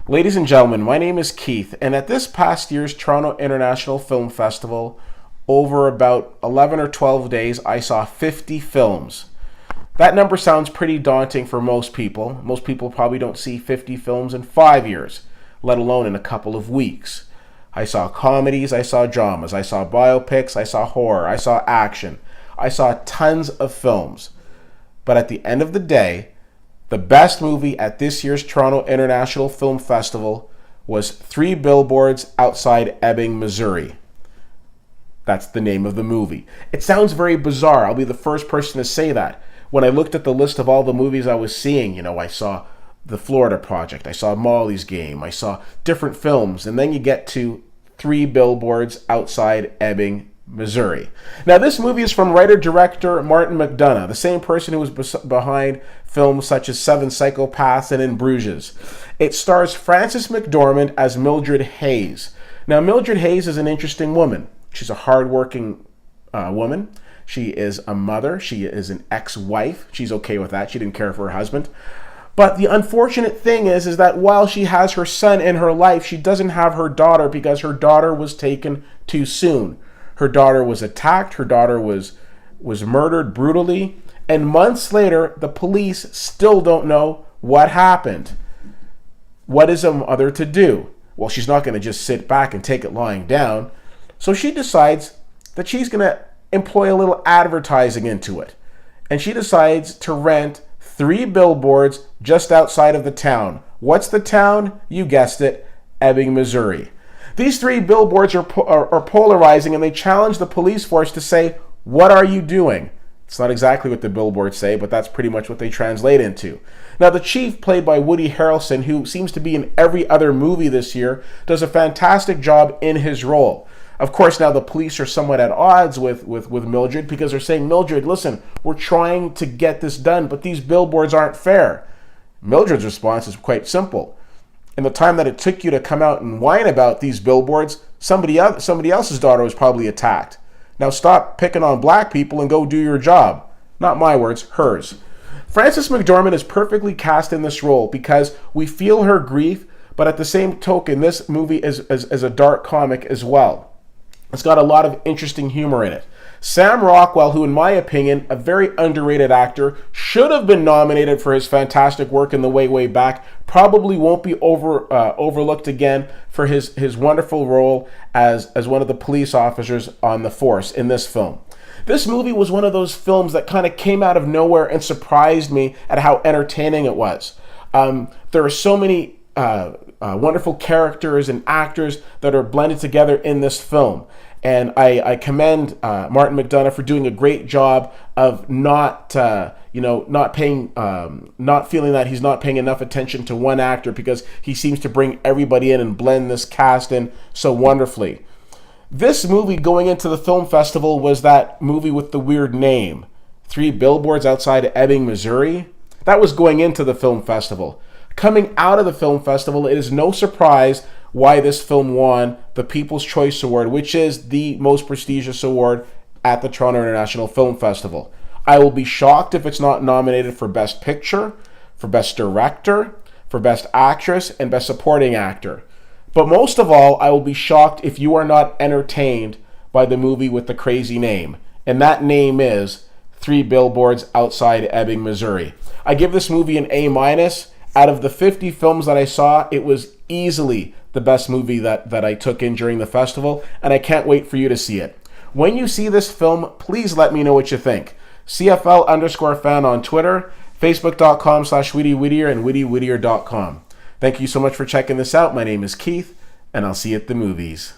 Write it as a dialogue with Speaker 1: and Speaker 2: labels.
Speaker 1: Ladies and gentlemen, my name is Keith, and at this past year's Toronto International Film Festival, over about 11 or 12 days, I saw 50 films. That number sounds pretty daunting for most people. Most people probably don't see 50 films in 5 years, let alone in a couple of weeks. I saw comedies, I saw dramas, I saw biopics, I saw horror, I saw action. I saw tons of films. But at the end of the day, the best movie at this year's Toronto International Film Festival was Three Billboards Outside Ebbing, Missouri. That's the name of the movie. It sounds very bizarre. I'll be the first person to say that. When I looked at the list of all the movies I was seeing, I saw The Florida Project, I saw Molly's Game, I saw different films, and then you get to Three Billboards Outside Ebbing, Missouri. Now, this movie is from writer-director Martin McDonagh, the same person who was behind films such as Seven Psychopaths and In Bruges. It stars Frances McDormand as Mildred Hayes. Now, Mildred Hayes is an interesting woman. She's a hardworking woman. She is a mother. She is an ex-wife. She's okay with that. She didn't care for her husband. But the unfortunate thing is that while she has her son in her life, she doesn't have her daughter because her daughter was taken too soon. Her daughter was attacked. Her daughter was murdered brutally. And months later, the police still don't know what happened. What is a mother to do? Well, she's not going to just sit back and take it lying down. So she decides that she's going to employ a little advertising into it. And she decides to rent 3 billboards just outside of the town. What's the town? You guessed it, Ebbing, Missouri. These 3 billboards are polarizing, and they challenge the police force to say, what are you doing? It's not exactly what the billboards say, but that's pretty much what they translate into. Now, the chief, played by Woody Harrelson, who seems to be in every other movie this year, does a fantastic job in his role. Of course, now the police are somewhat at odds with Mildred because they're saying, Mildred, listen, we're trying to get this done, but these billboards aren't fair. Mildred's response is quite simple. In the time that it took you to come out and whine about these billboards, somebody else's daughter was probably attacked. Now stop picking on black people and go do your job. Not my words, hers. Frances McDormand is perfectly cast in this role because we feel her grief, but at the same token, this movie is a dark comic as well. It's got a lot of interesting humor in it. Sam Rockwell, who in my opinion, a very underrated actor, should have been nominated for his fantastic work in The Way Back, probably won't be overlooked again for his wonderful role as one of the police officers on the force in this film. This movie was one of those films that kind of came out of nowhere and surprised me at how entertaining it was. There are so many wonderful characters and actors that are blended together in this film. And I commend Martin McDonagh for doing a great job of not feeling that he's not paying enough attention to one actor because he seems to bring everybody in and blend this cast in so wonderfully. This movie going into the film festival was that movie with the weird name, Three Billboards Outside Ebbing, Missouri. That was going into the film festival. Coming out of the film festival, it is no surprise why this film won the People's Choice Award, which is the most prestigious award at the Toronto International Film Festival. I will be shocked if it's not nominated for Best Picture, for Best Director, for Best Actress, and Best Supporting Actor. But most of all, I will be shocked if you are not entertained by the movie with the crazy name. And that name is Three Billboards Outside Ebbing, Missouri. I give this movie an A-. Out of the 50 films that I saw, it was easily the best movie that I took in during the festival, and I can't wait for you to see it. When you see this film, please let me know what you think. CFL_fan on Twitter, Facebook.com/WhittyWhittier, and WhittyWhittier.com. Thank you so much for checking this out. My name is Keith, and I'll see you at the movies.